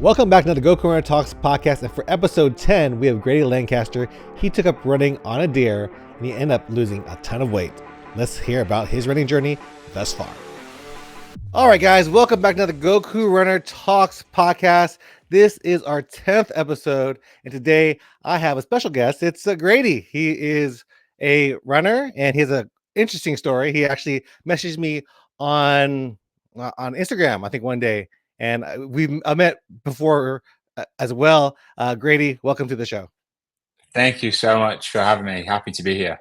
Welcome back to the Goku Talks podcast, and for episode 10, we have Grady Lancaster. He took up running on a deer, and he ended up losing a ton of weight. Let's hear about his running journey thus far. All right, guys, welcome back to the Goku Runner Talks podcast. This is our 10th episode, and today I have a special guest. It's Grady. He is a runner, and he has an interesting story. He actually messaged me on Instagram, I think, one day. And I met before as well. Grady, welcome to the show. Thank you so much for having me. Happy to be here.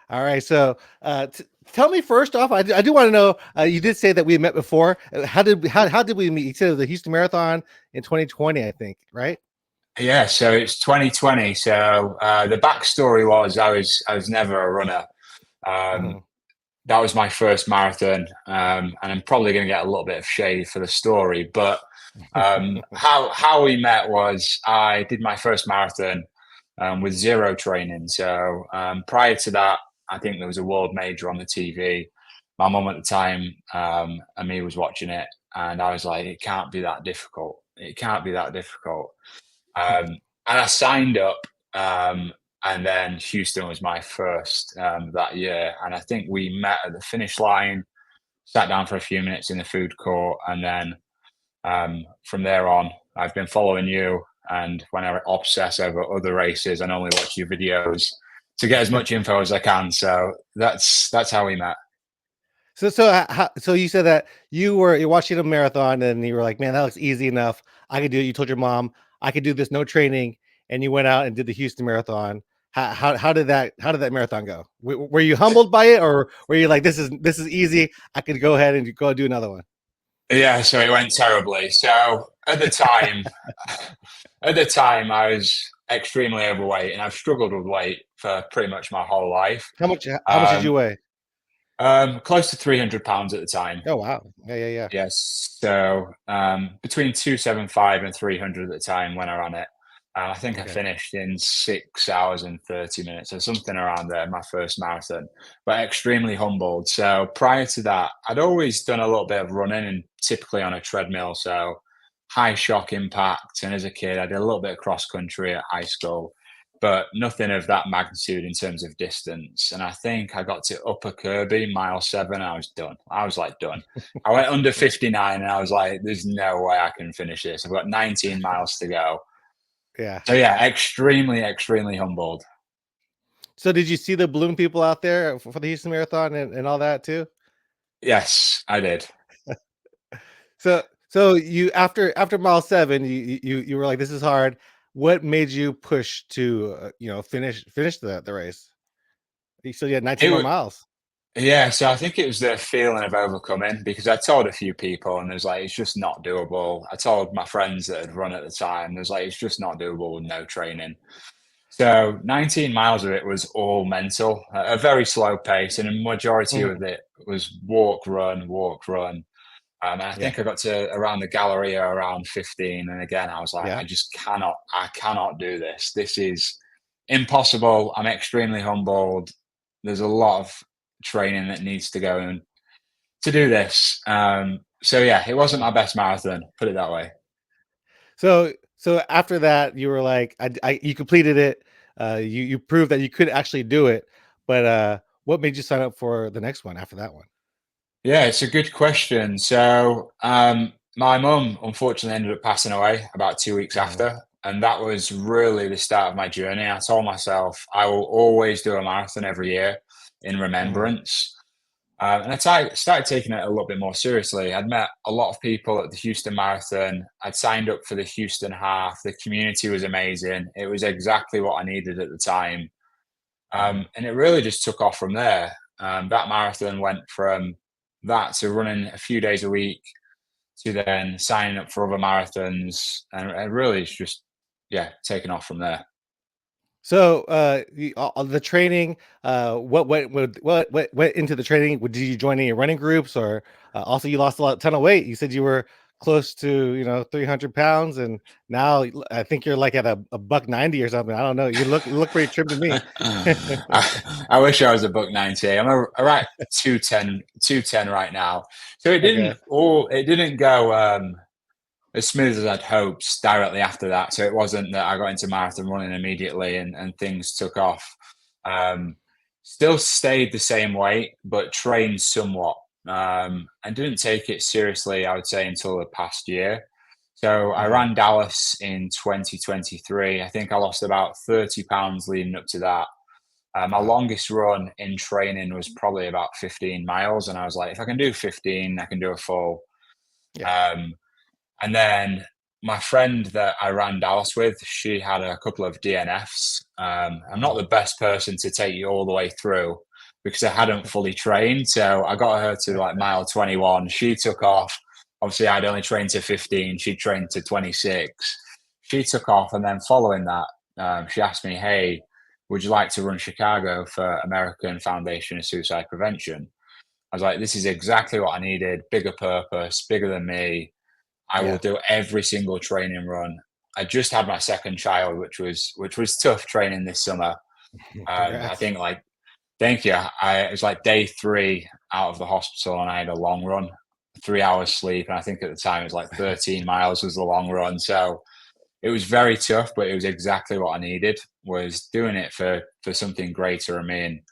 All right. So tell me first off, I do want to know, you did say that we met before. How did we meet? You said the Houston Marathon in 2020, I think, right? Yeah. So it's 2020. So the backstory was I was never a runner. That was my first marathon, and I'm probably going to get a little bit of shade for the story. But how we met was I did my first marathon with zero training. So prior to that, I think there was a world major on the TV. My mum at the time and me was watching it, and I was like, it can't be that difficult. It can't be that difficult. And I signed up. And then Houston was my first that year. And I think we met at the finish line, sat down for a few minutes in the food court. And then from there on, I've been following you. And when I obsess over other races, I normally watch your videos to get as much info as I can. So that's how we met. So you said that you're watching a marathon and you were like, man, that looks easy enough. I could do it. You told your mom I could do this, no training. And you went out and did the Houston Marathon. How did that marathon go? Were you humbled by it, or were you like, this is easy, I could go ahead and go do another one? Yeah, so it went terribly. So at the time, I was extremely overweight, and I've struggled with weight for pretty much my whole life. How much did you weigh? Close to 300 pounds at the time. Oh wow, yeah. Yes, so between 275 and 300 at the time when I ran it. I think I finished in 6 hours and 30 minutes or something around there, my first marathon, but extremely humbled. So prior to that, I'd always done a little bit of running, and typically on a treadmill. So high shock impact. And as a kid, I did a little bit of cross country at high school, but nothing of that magnitude in terms of distance. And I think I got to Upper Kirby, mile 7, and I was done. I was like, done. I went under 59 and I was like, there's no way I can finish this. I've got 19 miles to go. Yeah. So yeah, extremely humbled. So did you see the balloon people out there for the Houston Marathon and all that too? Yes, I did. So you after mile 7, you were like, this is hard. What made you push to finish the race? You still had 19 more miles. Yeah, so I think it was the feeling of overcoming, because I told a few people and there's like, it's just not doable. I told my friends that had run at the time, there's like, it's just not doable with no training. So 19 miles of it was all mental, a very slow pace, and a majority of it was walk, run. And I think I got to around the Galleria around 15. And again, I was like, I cannot do this. This is impossible. I'm extremely humbled. There's a lot of training that needs to go in to do this. So yeah, it wasn't my best marathon, put it that way. So after that, you were like, you completed it. You proved that you could actually do it. But what made you sign up for the next one after that one? Yeah, it's a good question. So my mum unfortunately ended up passing away about 2 weeks after. And that was really the start of my journey. I told myself I will always do a marathon every year in remembrance. And I started taking it a little bit more seriously. I'd met a lot of people at the Houston Marathon. I'd signed up for the Houston half. The community was amazing. It was exactly what I needed at the time. And it really just took off from there. That marathon went from that to running a few days a week to then signing up for other marathons. And it really is just, taken off from there. So the training, what went into the training? Did you join any running groups, or also you lost a ton of weight? You said you were close to 300 pounds, and now I think you're like at a $190 or something. I don't know. You look pretty trim to me. I wish I was a $190. I'm around 210 right now. So it didn't go as smooth as I'd hoped directly after that. So it wasn't that I got into marathon running immediately and things took off. Um, Still stayed the same weight, but trained somewhat. And didn't take it seriously, I would say, until the past year. So I Mhm. ran Dallas in 2023. I think I lost about 30 pounds leading up to that. My Wow. longest run in training was probably about 15 miles. And I was like, if I can do 15, I can do a full. Yeah. Um, and then my friend that I ran Dallas with, she had a couple of DNFs. I'm not Mhm. the best person to take you all the way through because I hadn't fully trained. So I got her to like mile 21. She took off. Obviously, I'd only trained to 15. She trained to 26. She took off. And then following that, she asked me, hey, would you like to run Chicago for American Foundation of Suicide Prevention? I was like, this is exactly what I needed. Bigger purpose, bigger than me. I will Yeah. do every single training run. I just had my second child, which was tough training this summer. I Congrats. think like thank you. It was like day 3 out of the hospital, and I had a long run, 3 hours sleep, and I think at the time it was like 13 miles was the long run. So it was very tough, but it was exactly what I needed. Was doing it for something greater. I mean,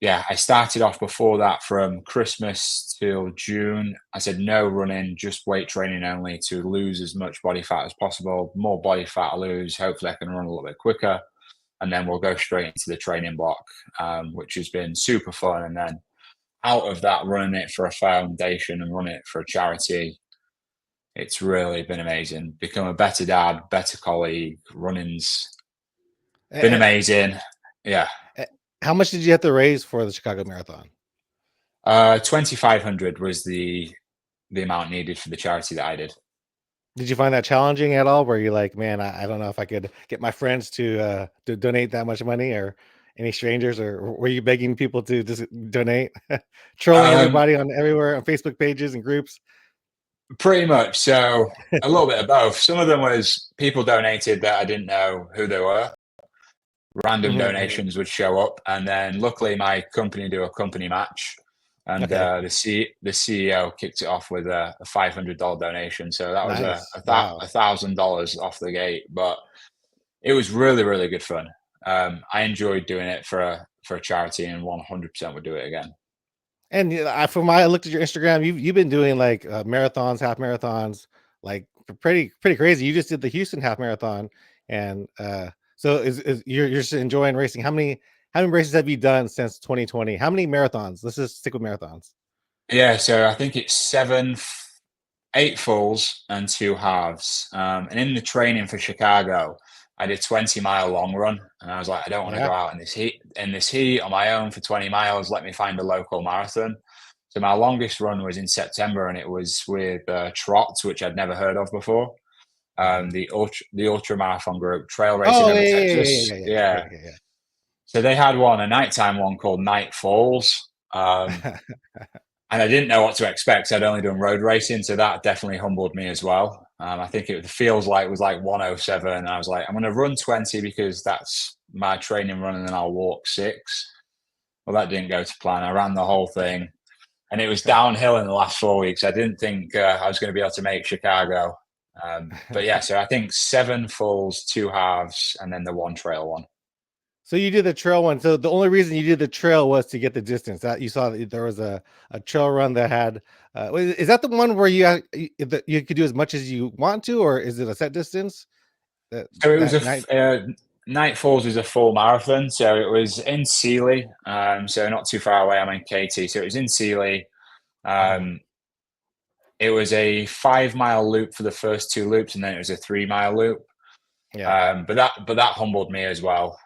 yeah, I started off before that from Christmas till June. I said no running, just weight training only to lose as much body fat as possible. More body fat I lose, hopefully I can run a little bit quicker. And then we'll go straight into the training block, which has been super fun. And then out of that, running it for a foundation and running it for a charity, it's really been amazing. Become a better dad, better colleague. Running's been And, amazing. Yeah. how much did you have to raise for the Chicago Marathon? 2,500 was the amount needed for the charity that I did. Did you find that challenging at all? Where you're like, man, I don't know if I could get my friends to donate that much money, or any strangers, or were you begging people to just donate, trolling Um, everybody on everywhere on Facebook pages and groups? Pretty much. So a little bit of both. Some of them was people donated that I didn't know who they were. Random Mhm, mhm. donations would show up, and then luckily my company do a company match, and Okay, the CEO kicked it off with a $500 donation. So that was nice. Wow. $1,000 off the gate, but it was really really good fun. I enjoyed doing it for a charity, and 100% would do it again. And from I looked at your Instagram, you've been doing like marathons, half marathons, like pretty crazy. You just did the Houston half marathon, and so is you're just enjoying racing. How many races have you done since 2020? How many marathons? Let's just stick with marathons. Yeah, so I think it's 8 fulls and 2 halves. And in the training for Chicago, I did 20-mile long run, and I was like, I don't want to Yeah. go out in this heat on my own for 20 miles. Let me find a local marathon. So my longest run was in September, and it was with Trot, which I'd never heard of before. Mhm. The ultra marathon group, trail racing Oh over yeah, Texas. yeah, yeah, yeah, Yeah. yeah, yeah, So they had a nighttime one called Night Falls. yeah. And I didn't know what to expect. I'd only done road racing, so that definitely humbled me as well. I think it feels like it was like 107, and I was like, I'm going to run 20 because that's my training run, and then I'll walk 6. Well, that didn't go to plan. I ran the whole thing, and it was downhill in the last 4 weeks. I didn't think I was going to be able to make Chicago. But yeah, so I think 7 fulls, 2 halves, and then the one trail one. So you did the trail one. So the only reason you did the trail was to get the distance. That you saw that there was a trail run that had. Is that the one where you could do as much as you want to, or is it a set distance that So it was that night? Night Falls was a full marathon. So it was in Sealy, so not too far away. I'm in Katy, so it was in Sealy. Mhm. Um, it was a 5-mile loop for the first 2 loops, and then it was a 3-mile loop. Yeah, But that humbled me as well.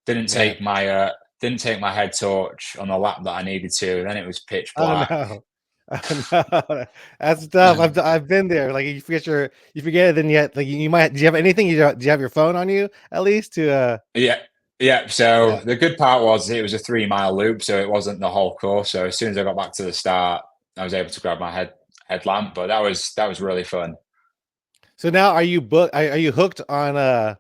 Didn't man. take my didn't take my head torch on the lap that I needed to. Then it was pitch Oh black. no. Oh, no. That's tough. I've been there. Like you forget it, then yet like you might. Do you have anything? Do you have your phone on you at least to? Yeah, yeah. So Yeah. the good part was it was a 3-mile loop, so it wasn't the whole course. So as soon as I got back to the start, I was able to grab my headlamp. But that was really fun. So now are you are you hooked on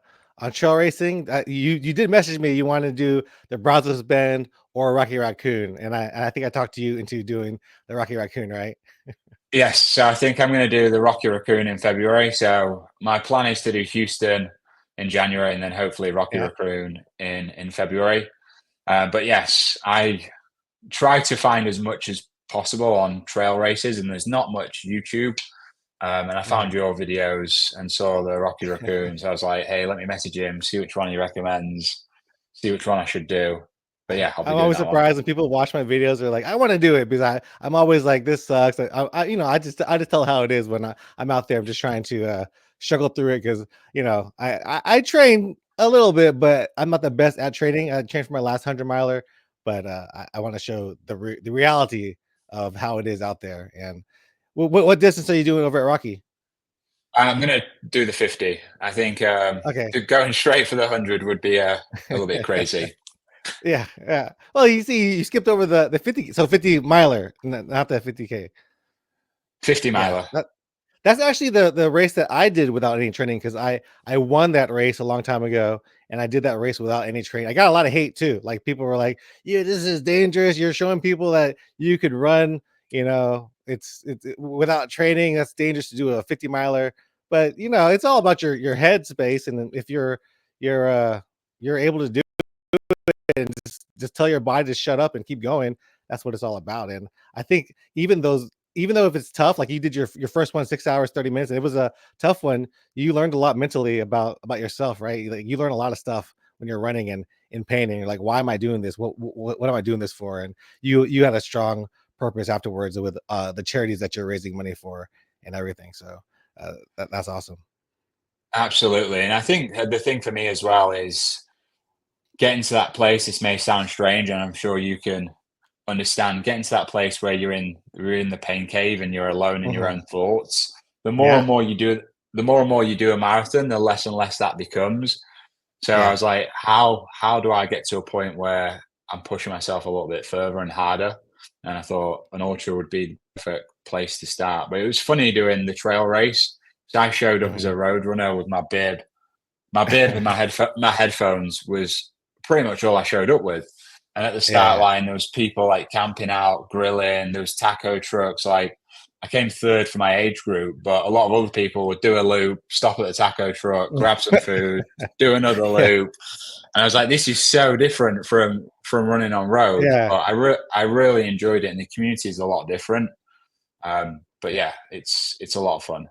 trail racing? You did message me you wanted to do the Brazos Bend or Rocky Raccoon, and I think I talked to you into doing the Rocky Raccoon, right? Yes, so I think I'm going to do the Rocky Raccoon in February. So my plan is to do Houston in January, and then hopefully Rocky Yeah. Raccoon in February. But yes, I try to find as much as possible on trail races, and there's not much YouTube. And I Mhm. found your videos and saw the Rocky Raccoons. I was like, hey, let me message him, see which one he recommends, see which one I should do. But yeah, I'll be I'm doing always that one. surprised when people watch my videos. They're like, "I want to do it," because I'm always like, "This sucks." I just tell how it is when I'm out there. I'm just trying to struggle through it because I train a little bit, but I'm not the best at training. I trained for my last 100 miler, but I want to show the reality of how it is out there. And what distance are you doing over at Rocky? I'm going to do the 50. I think Okay. going straight for the 100 would be a little bit crazy. Yeah, yeah. Well, you see, you skipped over the 50, so 50 miler, not the 50K. 50 Yeah, miler. that's actually the race that I did without any training because I won that race a long time ago, and I did that race without any training. I got a lot of hate too. Like people were like, "Yeah, this is dangerous. You're showing people that you could run. Without training. That's dangerous to do a 50 miler." But it's all about your head space, and if you're uh you're able to do and just tell your body to shut up and keep going. That's what it's all about. And I think even though if it's tough, like you did your first one 6 hours 30 minutes, and it was a tough one, you learned a lot mentally about yourself, right? Like you learn a lot of stuff when you're running and in pain, and you're like, why am I doing this? What am I doing this for? And you had a strong purpose afterwards with the charities that you're raising money for and everything. So that's awesome. Absolutely. And I think the thing for me as well is getting to that place. This may sound strange, and I'm sure you can understand getting to that place where you're in the pain cave and you're alone in your Mhm. own thoughts. The more Yeah, and more you do the more and more you do a marathon, the less and less that becomes. So I yeah. was like, how do I get to a point where I'm pushing myself a little bit further and harder? And I thought an ultra would be the perfect place to start. But it was funny doing the trail race. So I showed up as Mhm. a road runner with my bib. My bib and my headphones was pretty much all I showed up with. And at the start Yeah, line, there was people like camping out, grilling. There was taco trucks. Like I came third for my age group, but a lot of other people would do a loop, stop at the taco truck, grab some food, do another yeah, loop. And I was like, this is so different from running on road. yeah. But I really enjoyed it, and the community is a lot different. But yeah, it's a lot of fun.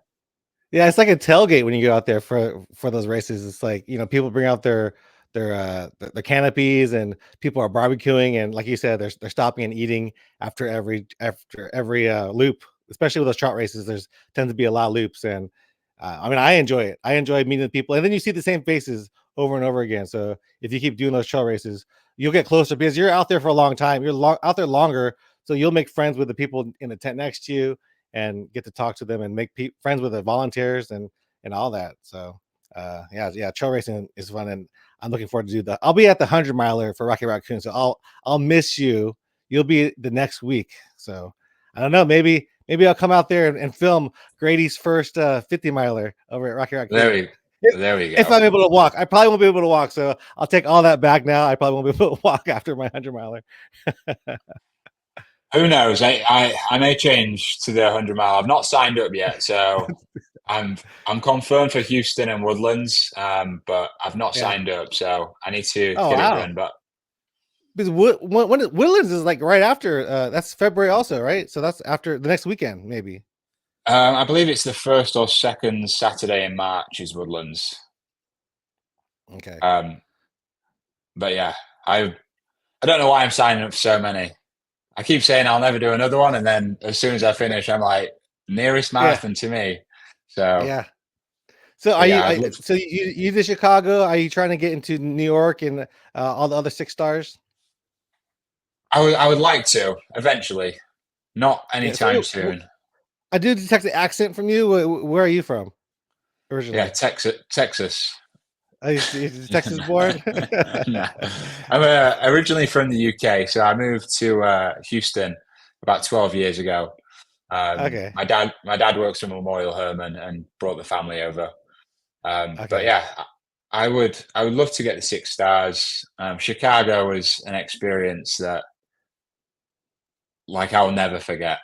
Yeah, it's like a tailgate when you go out there for those races. It's like, people bring out their canopies and people are barbecuing, and like you said, they're stopping and eating after every loop, especially with those trout races. There's tends to be a lot of loops, and I mean, I enjoy it. I enjoy meeting the people, and then you see the same faces over and over again. So if you keep doing those trail races, you'll get closer because you're out there for a long time. You're out there longer, so you'll make friends with the people in the tent next to you and get to talk to them and make friends with the volunteers and all that. So yeah, trail racing is fun, and I'm looking forward to do that. I'll be at the 100 miler for Rocky Raccoon, so I'll miss you. You'll be the next week, so I don't know. Maybe I'll come out there and film Grady's first 50 miler over at Rocky There Raccoon. we If, there we if go. I'm able to walk, I probably won't be able to walk, so I'll take all that back now. I probably won't be able to walk after my 100 miler. Who knows? I may change to the 100 mile. I've not signed up yet, so I'm confirmed for Houston and Woodlands, but I've not Yeah. signed up, so I need to Oh get it wow. done. But Because Woodlands is like right after that's February also, right? So that's after the next weekend, maybe. I believe it's the first or second Saturday in March is Woodlands. Okay. Um, but yeah, I don't know why I'm signing up for so many. I keep saying I'll never do another one, and then as soon as I finish, I'm like nearest Yeah, marathon to me. So, yeah. So but yeah, I'd love. you to Chicago? Are you trying to get into New York and all the other 6 stars? I would like to eventually, not Yeah. anytime soon. I do detect the accent from you. Where are you from Yeah, originally? Texas. Are you Texas born? No. I'm originally from the UK, so I moved to Houston about 12 years ago. Okay. My dad works for Memorial Home and brought the family over. But Okay. yeah, I would love to get the 6 stars. Chicago was an experience that like I'll never forget.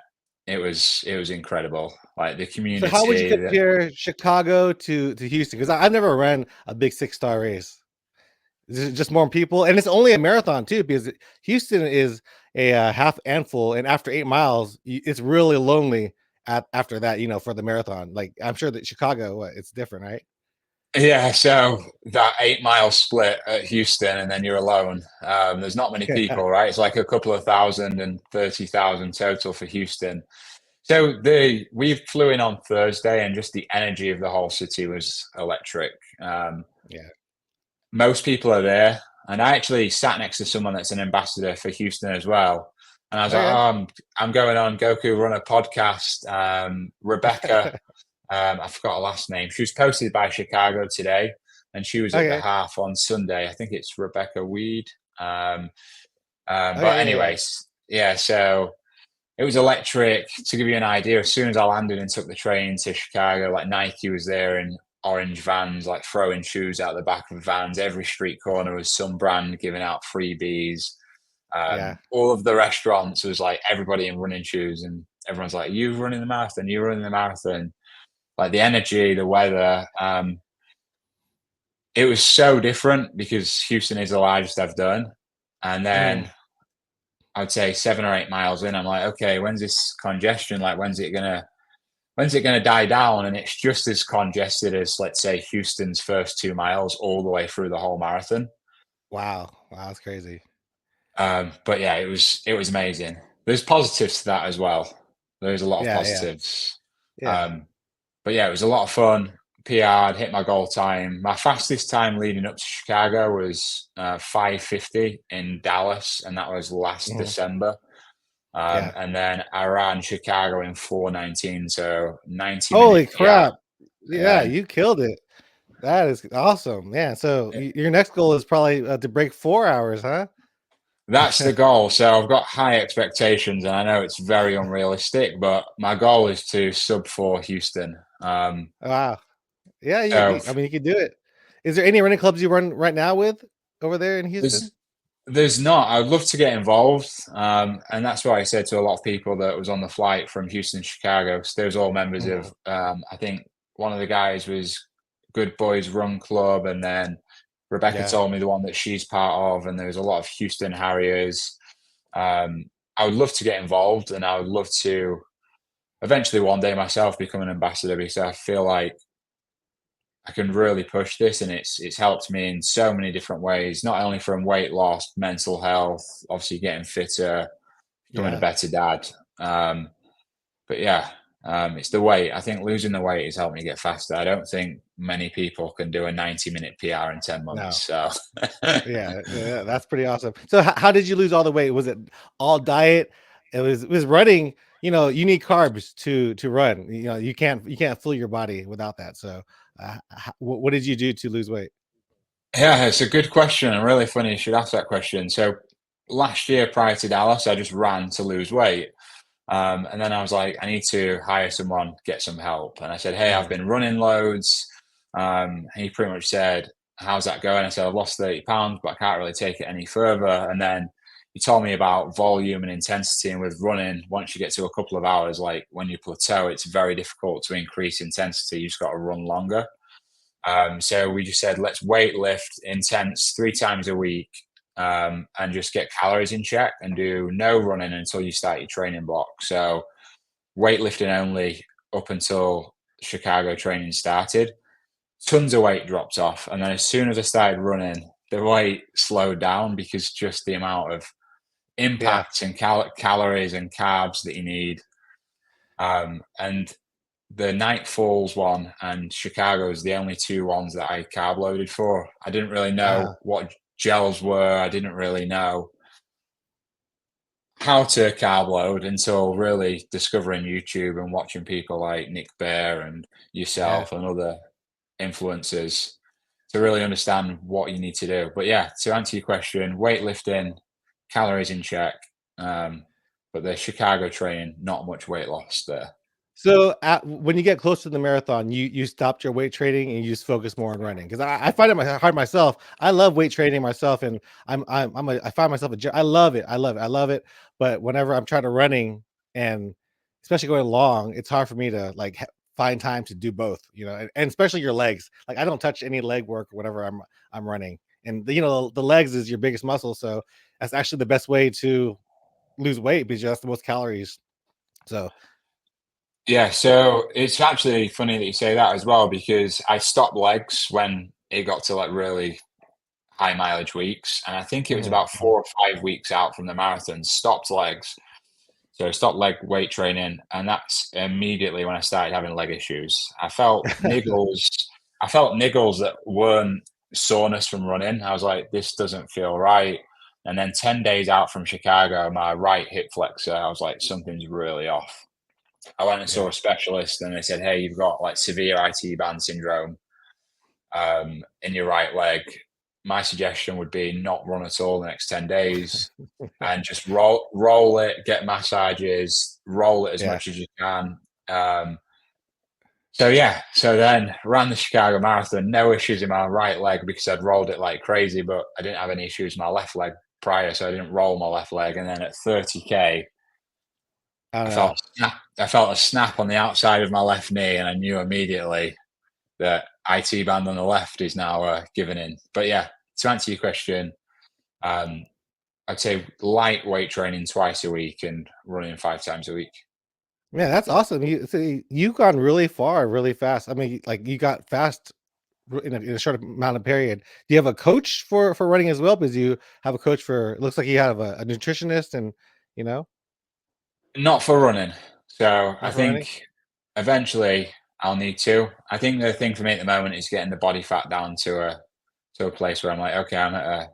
it was incredible. Like the So how would you community. compare Chicago to Houston? Because I've never ran a big 6-star race. Is it just more people? And it's only a marathon too, because Houston is a half and full, and after 8 miles, it's really lonely after that. For the marathon, like I'm sure that Chicago, it's different, right? Yeah, so that 8 mile split at Houston, and then you're alone. There's not many Yeah. people, right? It's like a couple of thousand and 30,000 total for Houston. So we flew in on Thursday, and just the energy of the whole city was electric. Yeah. Most people are there, and I actually sat next to someone that's an ambassador for Houston as well. And I was like, Okay. "Oh, I'm going on Goku Runner podcast." Rebecca, I forgot her last name. She was posted by Chicago today, and she was at the Okay. half on Sunday. I think it's Rebecca Weed. But Okay. Yeah. anyways, yeah. So it was electric. To give you an idea, as soon as I landed and took the train to Chicago, like Nike was there in orange vans, like throwing shoes out the back of vans. Every street corner was some brand giving out freebies. Yeah. All of the restaurants was like everybody in running shoes, and everyone's like, "You running the marathon? You running the marathon?" Like the energy, the weather. It was so different because Houston is the largest I've done, and Mhm. then I'd say 7 or 8 miles in, I'm like, okay, when's this congestion? Like, when's it gonna die down? And it's just as congested as, let's say, Houston's first 2 miles all the way through the whole marathon. Wow. Wow. That's crazy. But yeah, it was amazing. There's positives to that as well. There's a lot of Yeah. Yeah. positives. Yeah. Um, but yeah, it was a lot of fun. PR'd, hit my goal time. My fastest time leading up to Chicago was 5:50 in Dallas, and that was last Mhm. December. Yeah. And then I ran Chicago in 4:19, so 90-minute Holy PR. crap! Yeah, And you killed it. That is awesome, man. So your next goal is probably to break 4 hours, huh? that's the goal. So I've got high expectations, and I know it's very unrealistic, but my goal is to sub 4 Houston. Wow. Yeah, So I mean, you can do it. Is there any running clubs you run right now with over there in Houston? there's there's not. I'd love to get involved, and that's why I said to a lot of people that was on the flight from Houston to Chicago. So there's all members of. Mhm. I think one of the guys was Good Boys Run Club, and then Rebecca Yeah. told me the one that she's part of, and there's a lot of Houston Harriers. Um, I would love to get involved, and I would love to eventually one day myself become an ambassador, because I feel like I can really push this, and it's helped me in so many different ways, not only from weight loss, mental health, obviously getting fitter, becoming a Yeah. better dad. Um, but yeah, it's the weight. I think losing the weight has helped me get faster. I don't think many people can do a 90-minute PR in 10 No. months. So Yeah, yeah, that's pretty awesome. So how did you lose all the weight? Was it all diet? It was running, you need carbs to run. You can't fool your body without that. So what did you do to lose weight? yeah, it's a good question, and really funny you should ask that question. So last year prior to Dallas, I just ran to lose weight. And then I was like, I need to hire someone, get some help. And I said, hey, I've Mhm. been running loads. And he pretty much said, how's that going? I said, I've lost 30 pounds, but I can't really take it any further. And then he told me about volume and intensity. And with running, once you get to a couple of hours, like when you plateau, it's very difficult to increase intensity. You just got to run longer. So we just said, let's weight lift intense 3 times a week, and just get calories in check and do no running until you start your training block. So weightlifting only up until Chicago training started. Tons of weight dropped off. And then as soon as I started running, the weight slowed down, because just the amount of Yeah, impact and calories and carbs that you need. And the Night Falls one and Chicago is the only two ones that I carb loaded for. I didn't really know uh, what gels were. I didn't really know how to carb load until really discovering YouTube and watching people like Nick Bear and yeah. yourself and other influencers to really understand what you need to do. But yeah, to answer your question, weightlifting, calories in check, but the Chicago training, not much weight loss there. So when you get close to the marathon, you stopped your weight training and you just focus more on running. Because I find it hard myself. I love weight training myself, and I find myself I love it. I love it. I love it. But whenever I'm trying to running and especially going long, it's hard for me to like find time to do both, and especially your legs. Like I don't touch any leg work whenever I'm running, and the legs is your biggest muscle, so that's actually the best way to lose weight because that's the most calories. So Yeah, so it's actually funny that you say that as well, because I stopped legs when it got to like really high mileage weeks. And I think it was mhm, about mhm. 4 or 5 weeks out from the marathon, stopped legs. So I stopped leg weight training. And that's immediately when I started having leg issues. I felt niggles that weren't soreness from running. I was like, this doesn't feel right. And then 10 days out from Chicago, my right hip flexor, I was like, something's really off. I went and saw Yeah. a specialist, and they said, "Hey, you've got like severe IT band syndrome in your right leg. My suggestion would be not run at all the next 10 days, and just roll it, get massages, roll it as Yeah. much as you can." So yeah, so then ran the Chicago Marathon, no issues in my right leg because I'd rolled it like crazy, but I didn't have any issues in my left leg prior, so I didn't roll my left leg. And then at 30K, I I don't felt know. a snap. I felt a snap on the outside of my left knee, and I knew immediately that IT band on the left is now giving in. But yeah, to answer your question, um, I'd say lightweight training twice a week and running 5 times a week. Man, that's awesome. You see, you've gone really far, really fast. I mean, like you got fast in a short amount of period. Do you have a coach for running as well? Because you have a coach for. It looks like you have a nutritionist, and you know, Not for running. So I not for running. think eventually I'll need to. I think the thing for me at the moment is getting the body fat down to a place where I'm like, okay, I'm at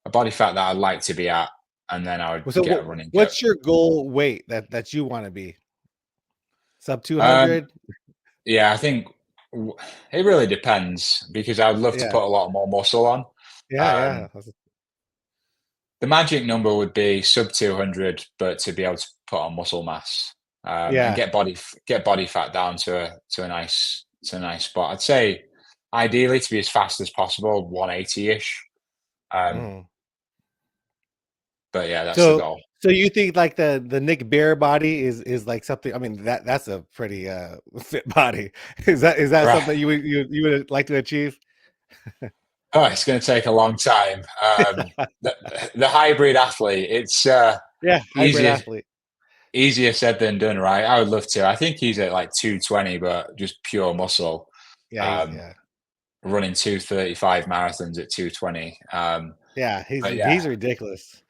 a body fat that I'd like to be at, and then I would Well, so get a running coach. what's your goal weight that you want to be? Sub two Um, hundred? yeah, I think w- it really depends because I'd love to Yeah, put a lot more muscle on. yeah, Um, yeah. the magic number would be sub 200, but to be able to put on muscle mass and Yeah. get body fat down to a nice spot. I'd say ideally to be as fast as possible, 180 ish. Um, Mhm. but yeah, that's the So goal. so you think like the Nick Bear body is like something? I mean that's a pretty fit body. Is that Right. something you would like to achieve? Oh, it's going to take a long time. The, the hybrid athlete, it's Yeah, hybrid easier athlete. easier said than done, right? I would love to. I think he's at like 220, but just pure muscle. Yeah, he's Um, yeah. running 2:35 marathons at 220. Yeah, he's But yeah, he's ridiculous.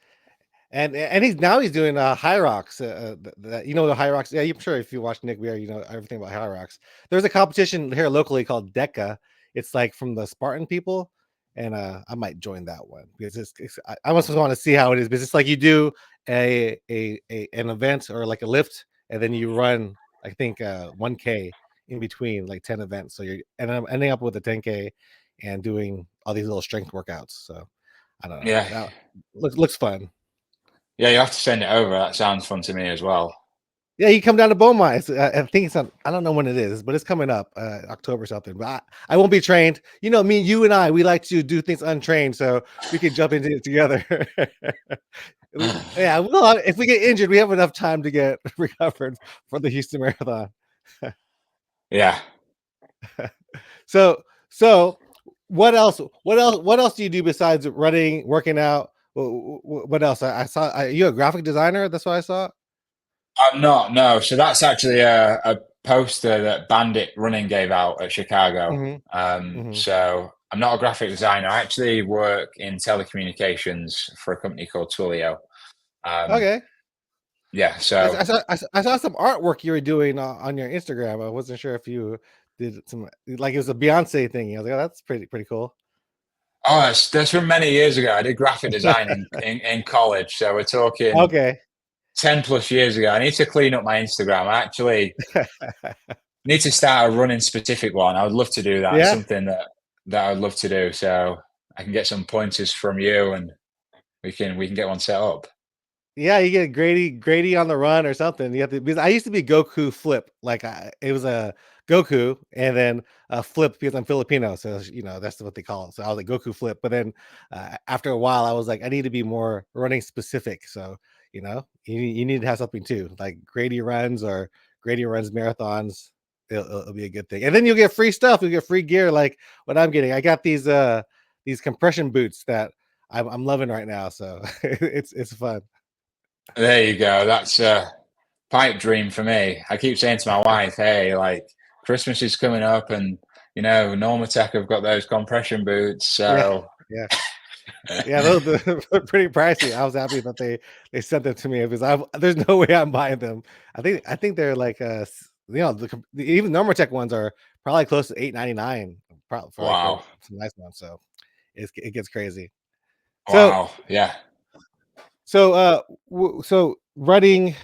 And he's doing High Rocks. The High Rocks. Yeah, I'm sure if you watch Nick Bear, you know everything about High Rocks. There's a competition here locally called DECA. It's like from the Spartan people, and I might join that one because I almost want to see how it is. Because it's like you do an event or like a lift, and then you run. I think 1K in between like 10 events. So and I'm ending up with a 10K and doing all these little strength workouts. So I don't know. yeah, That looks fun. yeah. You have to send it over. That sounds fun to me as well. Yeah, you come down to Beaumont. I think it's on. I don't know when it is, but it's coming up October something. But I won't be trained. You and I, we like to do things untrained, so we can jump into it together. Yeah, well, if we get injured, we have enough time to get recovered for the Houston Marathon. Yeah. So, so what else do you do besides running, working out? What else? I saw. You a graphic designer? That's what I saw. I'm not. No. So that's actually a poster that Bandit Running gave out at Chicago. Hmm. Hmm. So I'm not a graphic designer. I actually work in telecommunications for a company called Twilio. Um, Okay. yeah. I, So I saw I saw some artwork you were doing on your Instagram. I wasn't sure if you did some like it was a Beyonce thing. I was like, oh, that's pretty cool. oh, that's from many years ago. I did graphic design in college. So we're talking Okay. 10 plus years ago. I need to clean up my Instagram. I actually need to start a running specific one. I would love to do that. It's Yeah. something that I would love to do. So I can get some pointers from you, and we can get one set up. Yeah, you get Grady on the run or something. You have to because I used to be Goku flip. Like it was a Goku and then a flip because I'm Filipino, so that's what they call it. So I was like Goku flip, but then after a while, I was like, I need to be more running specific. So you need to have something too, like Grady runs or Grady runs marathons, it'll be a good thing. And then you'll get free stuff. You'll get free gear like what I'm getting. I got these compression boots that I'm loving right now. So it's fun. There you go. That's a pipe dream for me. I keep saying to my wife, "Hey, like Christmas is coming up, and Normatec have got those compression boots." Yeah, So yeah. Yeah, those are pretty pricey. I was happy that they sent them to me because there's no way I'm buying them. I think they're like even Normatec ones are probably close to $8.99 for like wow, some nice ones. So it gets crazy. So wow, yeah. so running.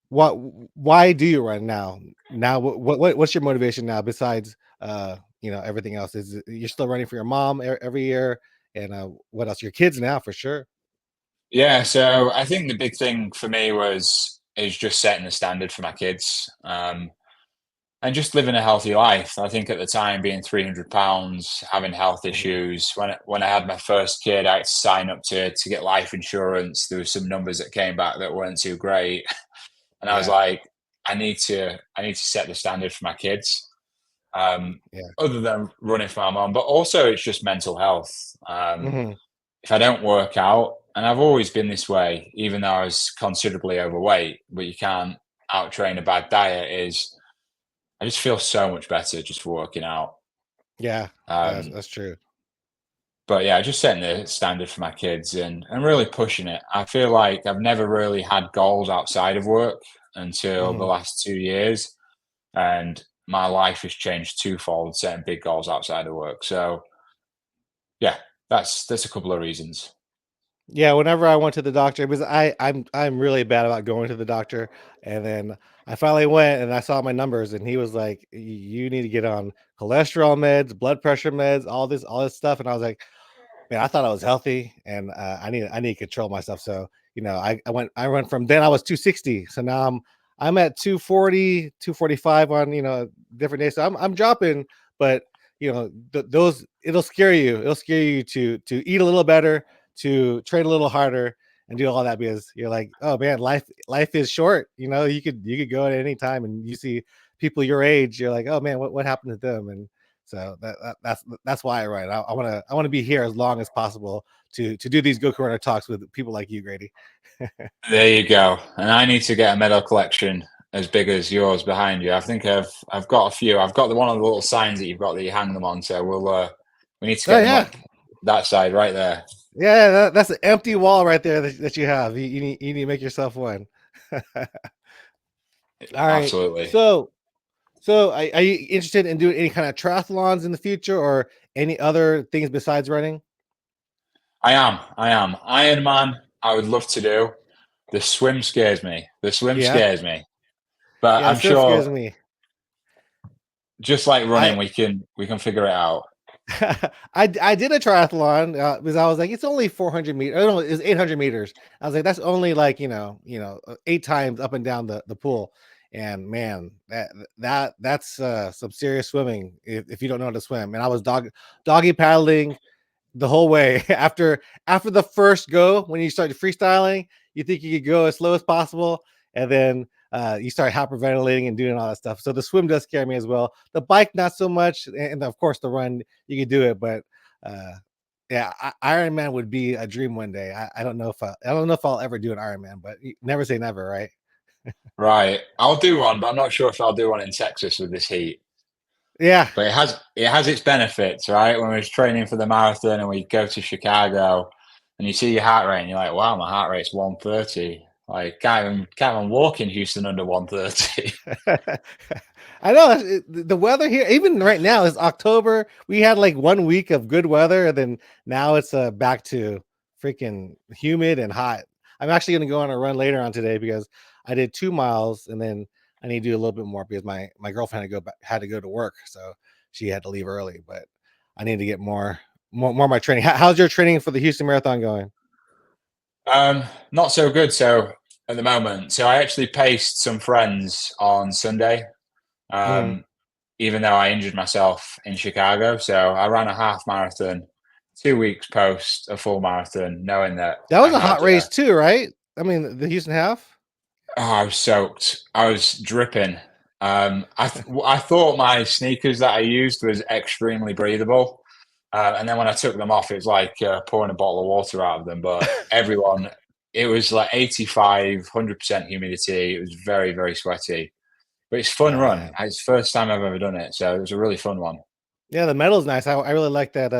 What? Why do you run now? Now what's your motivation now besides everything else? You're still running for your mom every year, and what else? Your kids now for sure. Yeah, so I think the big thing for me is just setting the standard for my kids, and just living a healthy life. I think at the time, being 300 pounds, having health Mhm. issues. When I had my first kid, I had to sign up to get life insurance. There were some numbers that came back that weren't too great, and I was Yeah, like, I need to set the standard for my kids. yeah. Other than running for my mom, but also it's just mental health. Mhm. If I don't work out, and I've always been this way, even though I was considerably overweight, but you can't out train a bad diet, is I just feel so much better just for working out. Yeah, yeah, that's Um, that's true. but yeah, just setting the standard for my kids and really pushing it. I feel like I've never really had goals outside of work until the Mhm. last 2 years. And my life has changed twofold, setting big goals outside of work. So yeah, that's a couple of reasons. Yeah, whenever I went to the doctor, because I'm really bad about going to the doctor, and then I finally went and I saw my numbers, and he was like, You need to get on cholesterol meds, blood pressure meds, all this stuff." And I was like, man, I thought I was healthy, and I need to control myself. So I went from then I was 260, so now I'm at 240, 245 on different days. So I'm dropping, but those it'll scare you to eat a little better, to train a little harder, and do all that because you're like, oh man, life is short. You could go at any time, and you see people your age, you're like, oh man, what happened to them? And so that's why I write. I want to be here as long as possible to do these Goku Runner talks with people like you, Grady. There you go. And I need to get a medal collection as big as yours behind you. I think I've got a few. I've got the one of the little signs that you've got that you hang them on. So we need to Oh get them yeah, up that side right there. yeah. That's an empty wall right there that you have. You need to make yourself one. All right. Absolutely. So are you interested in doing any kind of triathlons in the future or any other things besides running? I am. I am. Ironman, I would love to do. The swim scares me. The swim Yeah, scares me. But yeah. I'm Still scares sure me. just like running, I we can figure it out. I did a triathlon because I was like, it's only 400 meters. Oh, no, it's 800 meters. I was like, that's only like 8 times up and down the pool. And man, that's some serious swimming if you don't know how to swim. And I was doggy paddling the whole way. After the first go, when you start freestyling, you think you could go as slow as possible, and then you start hyperventilating and doing all that stuff. So the swim does scare me as well. The bike, not so much, and of course the run, you can do it. But uh, yeah, Ironman would be a dream one day. I don't know if I'll ever do an Ironman, but never say never, right? Right. I'll do one, but I'm not sure if I'll do one in Texas with this heat. Yeah. But it has its benefits, right? When we was training for the marathon and we go to Chicago and you see your heart rate and you're like, wow, my heart rate's 130. Like can't even walk in Houston under 130. I know the weather here, even right now, is October. We had like 1 week of good weather, and then now it's back to freaking humid and hot. I'm actually going to go on a run later on today because I did 2 miles, and then I need to do a little bit more because my girlfriend had to go to work, so she had to leave early. But I need to get more of my training. How's your training for the Houston Marathon going? Not so good. So at the moment, so I actually paced some friends on Sunday. Mhm. Um, even though I injured myself in Chicago, so I ran a half marathon 2 weeks post a full marathon, knowing that That I was a hot had race too, right? I mean, the Houston half. I was soaked. I was dripping. I thought my sneakers that I used was extremely breathable, and then when I took them off, it was like pouring a bottle of water out of them. But it was like 85, 100% humidity. It was very, very sweaty, but it's fun Yeah, run. yeah. It's the first time I've ever done it, so it was a really fun one. Yeah, the metal's nice. I really like that.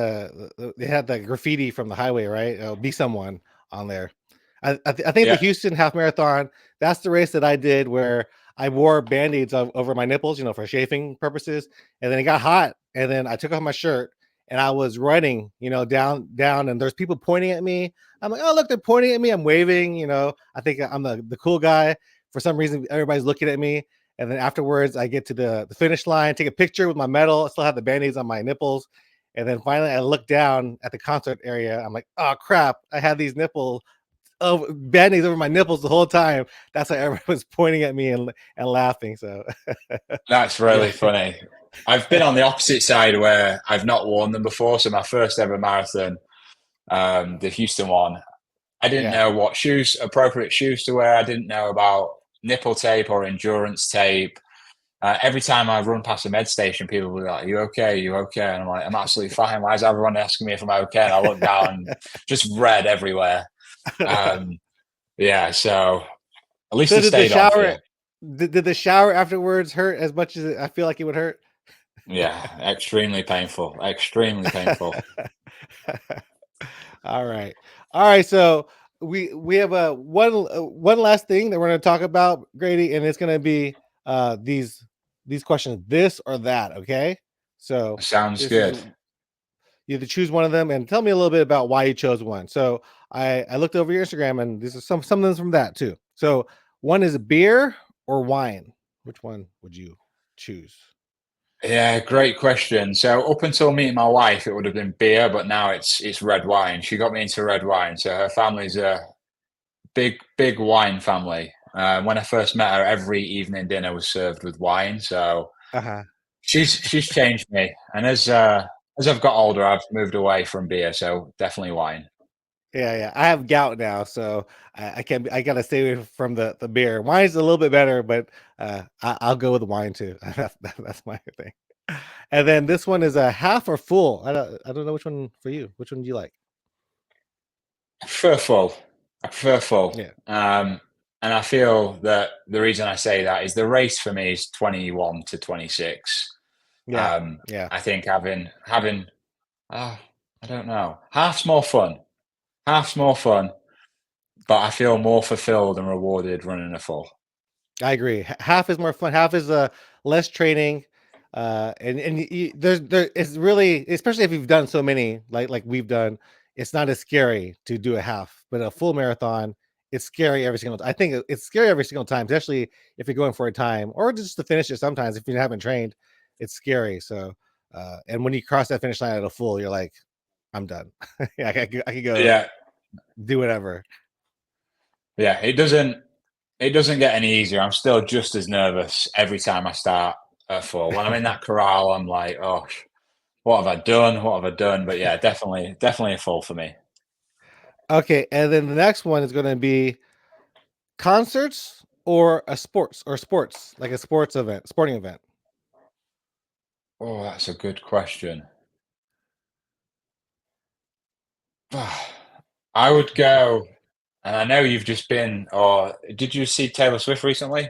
They had the graffiti from the highway, right? Be someone on there. I think the Yeah, Houston half marathon. That's the race that I did where I wore band-aids over my nipples, for chafing purposes, and then it got hot, and then I took off my shirt and I was running, down, and there's people pointing at me. I'm like, oh look, they're pointing at me. I'm waving. I think I'm the cool guy. For some reason, everybody's looking at me. And then afterwards, I get to the finish line, take a picture with my medal. I still have the band-aids on my nipples. And then finally, I look down at the concert area. I'm like, oh, crap. I had these band-aids over my nipples the whole time. That's why everyone was pointing at me and laughing. So, that's yeah. really funny. I've been on the opposite side where I've not worn them before. So my first ever marathon, the Houston one, I didn't Yeah. know what appropriate shoes to wear. I didn't know about nipple tape or endurance tape. Every time I run past a med station, people will be like, "You okay? You okay?" And I'm like, "I'm absolutely fine. Why is everyone asking me if I'm okay?" And I look down, just red everywhere. Um, yeah, so at least So it did the stayed on for you. shower, did the shower afterwards hurt as much as I feel like it would hurt? Yeah, extremely painful. Extremely painful. All right. All right. So we have one last thing that we're going to talk about, Grady, and it's going to be these questions, this or that. Okay. So Sounds this is good. you have to choose one of them and tell me a little bit about why you chose one. So I looked over your Instagram and this is some of them from that too. So one is beer or wine. Which one would you choose? Yeah, great question. So up until meeting my wife, it would have been beer, but now it's red wine. She got me into red wine. So her family's a big wine family. When I first met her, every evening dinner was served with wine. So Uh huh. she's changed me. And as I've got older, I've moved away from beer. So definitely wine. Yeah, yeah. I have gout now, so I can't. I gotta stay away from the beer. Wine's a little bit better, but I'll go with wine too. That's my thing. And then this one is a half or full. I don't know which one for you. Which one do you like? I prefer full. I prefer full. Yeah, And I feel that the reason I say that is the race for me is 21 to 26. yeah, yeah. I think having uh, I don't know, half's more fun. Half's more fun, but I feel more fulfilled and rewarded running a full. I agree. Half is more fun. Half is less training, and there it's really, especially if you've done so many like we've done. It's not as scary to do a half, but a full marathon, it's scary every single. I think it's scary every single time, especially if you're going for a time or just to finish it. Sometimes if you haven't trained, it's scary. So, and when you cross that finish line at a full, you're like, I'm done. Yeah, I could go Yeah, do whatever. yeah. It doesn't get any easier. I'm still just as nervous every time I start a full. When I'm in that corral, I'm like, oh, what have I done? What have I done? But yeah, definitely a full for me. Okay, and then the next one is going to be concerts or sports, like a sporting event. Oh, that's a good question. I would go, and I know you've just been, or did you see Taylor Swift recently?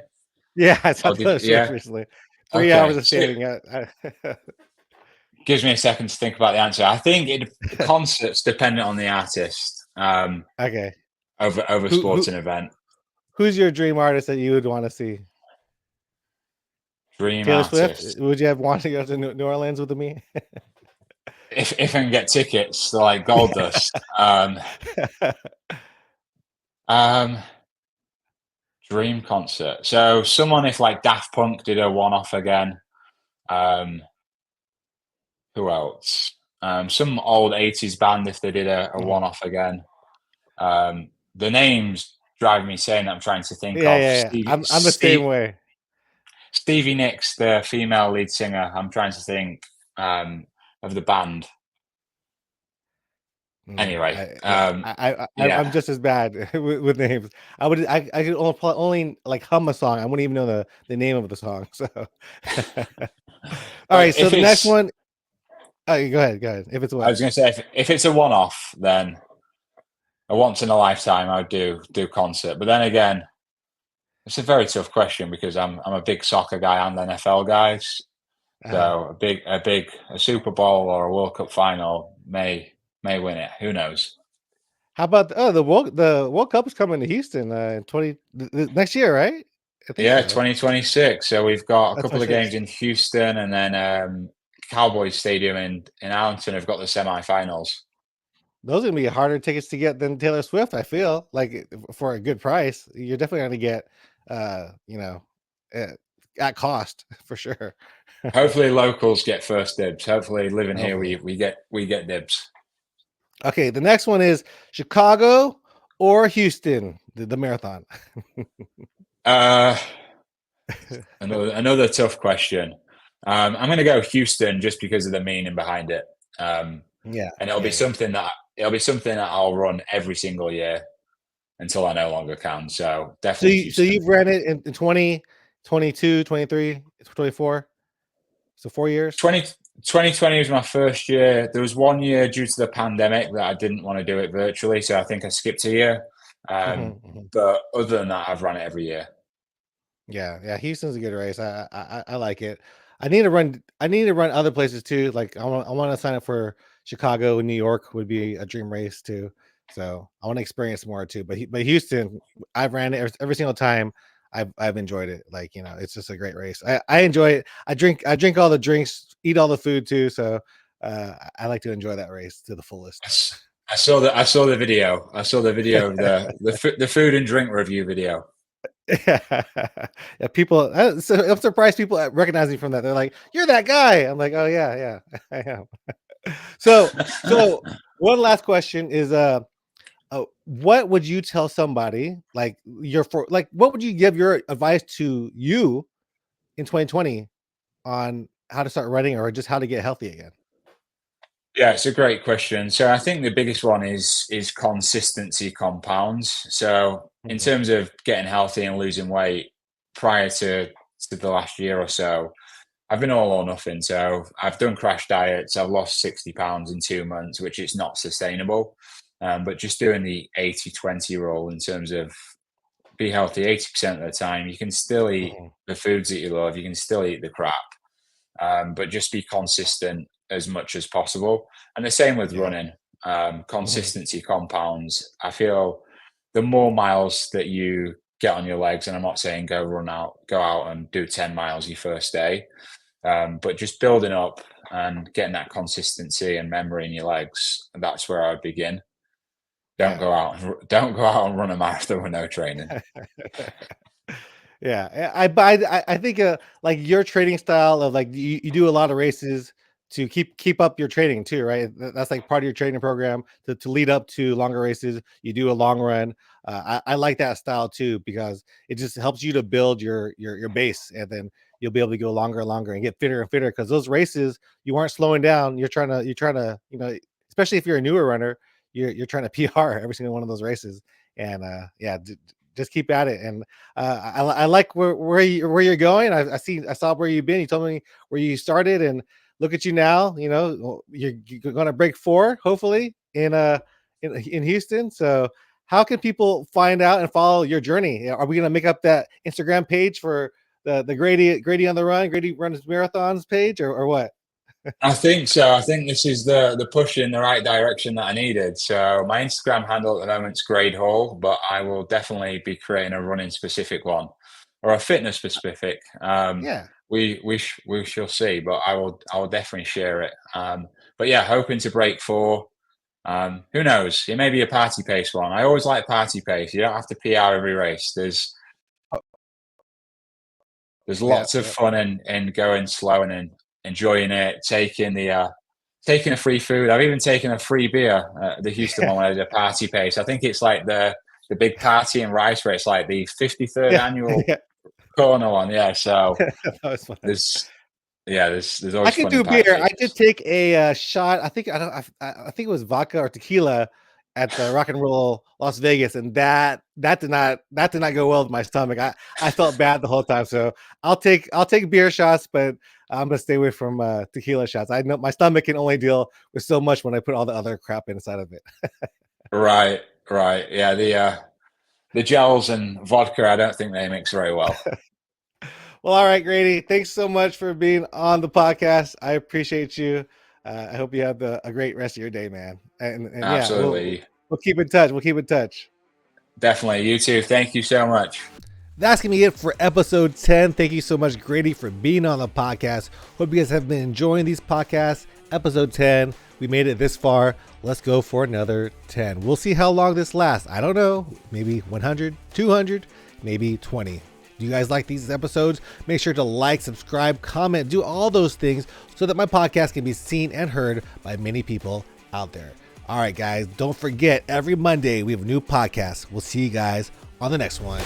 Yeah, I saw Oh, Taylor Swift yeah. recently. 3 hours Okay. of So standing. gives me a second to think about the answer. I think concerts dependent on the artist, Okay. over Who sporting event. who's your dream artist that you would want to see? Dream Taylor Swift? artist. Would you have wanted to go to New Orleans with me? If I can get tickets, they're like gold dust. Um, dream concert. So someone if like Daft Punk did a one off again. Um, who else? Some old 80s band if they did a Mhm. one off again. The names drive me insane that I'm trying to think Yeah, of. yeah, yeah. I'm the same way. Stevie Nicks, the female lead singer. I'm trying to think um, of the band. Anyway, I'm just as bad with names. I could only like hum a song. I wouldn't even know the name of the song. So, all right. So the next one. Oh, go ahead. If it's what I was going to say, if it's a one-off, then a once in a lifetime, I would do concert. But then again, it's a very tough question because I'm a big soccer guy and NFL guys. So a Super Bowl or a World Cup final may win it. Who knows? How about the World Cup is coming to Houston in next year, right? I think so. 2026. So we've got a couple of games in Houston, and then Cowboys Stadium in Arlington have got the semifinals. Those are gonna be harder tickets to get than Taylor Swift. I feel like for a good price, you're definitely gonna get, at cost for sure. Hopefully, locals get first dibs. Hopefully, living here, we get dibs. Okay, the next one is Chicago or Houston, the marathon. Another tough question. I'm going to go Houston just because of the meaning behind it. And it'll be something that I'll run every single year until I no longer can. So definitely. So you've ran it in 20, 22, 23, 24. So 4 years. 2020 was my first year. There was 1 year due to the pandemic that I didn't want to do it virtually, so I think I skipped a year. But other than that, I've run it every year. Yeah. Houston's a good race. I like it. I need to run other places too. Like I want to sign up for Chicago and New York would be a dream race too. So I want to experience more too. But Houston, I've ran it every single time. I've enjoyed it. Like, it's just a great race. I enjoy it. I drink all the drinks, eat all the food too. So I like to enjoy that race to the fullest. I saw the video. I saw the video of the food and drink review video. Yeah, people. I'm surprised people recognize me from that. They're like, "You're that guy." I'm like, "Oh yeah, I am." So one last question is, what would you tell somebody what would you give your advice to you in 2020 on how to start running or just how to get healthy again? Yeah, it's a great question. So I think the biggest one is consistency compounds. So in terms of getting healthy and losing weight prior to the last year or so, I've been all or nothing. So I've done crash diets. I've lost 60 pounds in 2 months, which is not sustainable. But just doing the 80-20 rule in terms of be healthy 80% of the time, you can still eat the foods that you love. You can still eat the crap, but just be consistent as much as possible. And the same with running. Consistency compounds. I feel the more miles that you get on your legs, and I'm not saying go out and do 10 miles your first day, but just building up and getting that consistency and memory in your legs. That's where I would begin. Don't go out and run a marathon with no training. Yeah, I think like your training style of like you do a lot of races to keep up your training too, right? That's like part of your training program to lead up to longer races. You do a long run. I like that style too because it just helps you to build your base, and then you'll be able to go longer and longer and get fitter and fitter. Because those races you aren't slowing down. You're trying to especially if you're a newer runner, you're trying to PR every single one of those races, and just keep at it. And I like where you're going. I saw where you've been. You told me where you started, and look at you now. You're going to break 4 hopefully in Houston. So how can people find out and follow your journey? Are we going to make up that Instagram page for the Grady on the Run, Grady Runs Marathons page, or what? I think so. I think this is the push in the right direction that I needed. So my Instagram handle at the moment is Grade Hall, but I will definitely be creating a running specific one or a fitness specific. We shall see, but I will definitely share it. But yeah, hoping to break 4. Who knows? It may be a party pace one. I always like party pace. You don't have to PR every race. There's lots of fun in going slow and enjoying it, taking a free food. I've even taken a free beer at the Houston one when I did a party pace. I think it's like the big party in Rice where it's like the 53rd annual corner one. Yeah, so Yeah, there's I always could fun in do beer. I did package. take a shot. I think it was vodka or tequila at the Rock and Roll Las Vegas, and that did not go well with my stomach. I felt bad the whole time. So I'll take beer shots, but I'm gonna stay away from tequila shots. I know my stomach can only deal with so much when I put all the other crap inside of it. Right, right. Yeah, the gels and vodka, I don't think they mix very well. Well, all right, Grady. Thanks so much for being on the podcast. I appreciate you. I hope you have a great rest of your day, man. And yeah, Absolutely. we'll keep in touch. We'll keep in touch. Definitely. You too. Thank you so much. That's going to be it for episode 10. Thank you so much, Grady, for being on the podcast. Hope you guys have been enjoying these podcasts. Episode 10. We made it this far. Let's go for another 10. We'll see how long this lasts. I don't know. Maybe 100, 200, maybe 20. Do you guys like these episodes? Make sure to like, subscribe, comment, do all those things so that my podcast can be seen and heard by many people out there. All right, guys, don't forget, every Monday we have a new podcast. We'll see you guys on the next one.